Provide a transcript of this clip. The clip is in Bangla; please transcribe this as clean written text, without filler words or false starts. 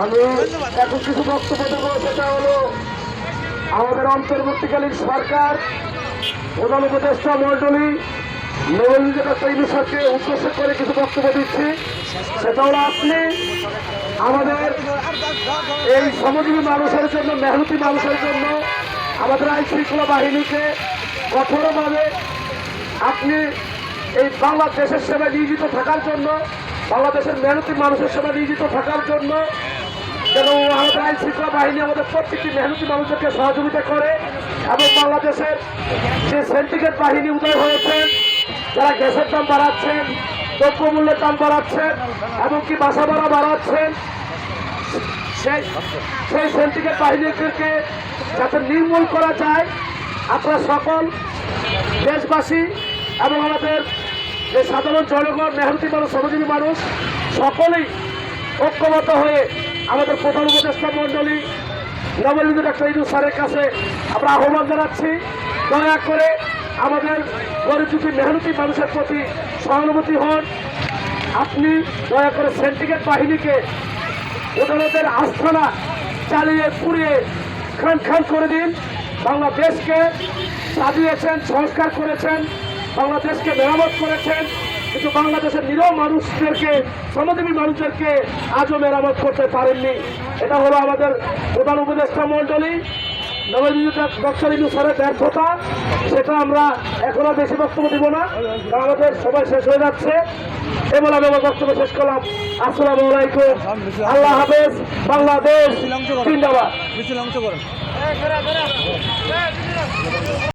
আমি এখন কিছু বক্তব্য দেবো, সেটা হলো আমাদের অন্তর্বর্তীকালীন সরকার প্রধান উপদেষ্টা মণ্ডলী নবীনকে উদ্দেশ্য করে কিছু বক্তব্য দিচ্ছি। সেটা হলো আপনি আমাদের এই শ্রমজীবী মানুষের জন্য, মেহনতি মানুষের জন্য, আমাদের আইন শৃঙ্খলা বাহিনীকে কঠোরভাবে আপনি এই বাংলাদেশের সেবায় নিয়োজিত থাকার জন্য, বাংলাদেশের মেহনতি মানুষের সেবায় নিয়োজিত থাকার জন্য যেন আমাদের আইন শৃঙ্খলা বাহিনী আমাদের প্রত্যেকটি মেহনতি মানুষদেরকে সহযোগিতা করে এবং বাংলাদেশের যে সিন্ডিকেট বাহিনী উদয় হয়েছেন, যারা গ্যাসের দাম বাড়াচ্ছেন, দ্রব্যমূল্যের দাম বাড়াচ্ছেন, এমনকি বাসা ভাড়া বাড়াচ্ছেন, সেই সিন্ডিকেট বাহিনীকে যাতে নির্মূল করা যায়, আপনারা সকল দেশবাসী এবং আমাদের যে সাধারণ জনগণ, মেহনতি মানুষ, শ্রমজীবী মানুষ সকলেই ঐক্যবদ্ধ হয়ে আমাদের প্রধান উপদেষ্টা মণ্ডলী নবনীত ডক্টর ইউনূস স্যারের কাছে আমরা আহ্বান জানাচ্ছি, দয়া করে আমাদের গরিব মেহনতি মানুষের প্রতি সহানুভূতি হন। আপনি দয়া করে সিন্ডিকেট বাহিনীকে আদালতের আস্থানা চালিয়ে পুড়িয়ে খান খান করে দিন। বাংলাদেশকে সাজিয়েছেন, সংস্কার করেছেন, বাংলাদেশকে মেরামত করেছেন, কিন্তু বাংলাদেশের নিরহ মানুষদেরকে, শ্রমজীবী মানুষদেরকে আজও মেরামত করতে পারেননি। এটা হলো আমাদের প্রধান উপদেষ্টা মণ্ডলী নবনীত ডক্টর ইউনূস স্যারের ব্যর্থতা। সেটা আমরা এখনো বেশি বক্তব্য দিব না, কারণ আমাদের সময় শেষ হয়ে যাচ্ছে। এবার আমি আমার বক্তব্য শেষ করলাম। আসসালামু আলাইকুম, আল্লাহ হাফেজ, বাংলাদেশ জিন্দাবাদ।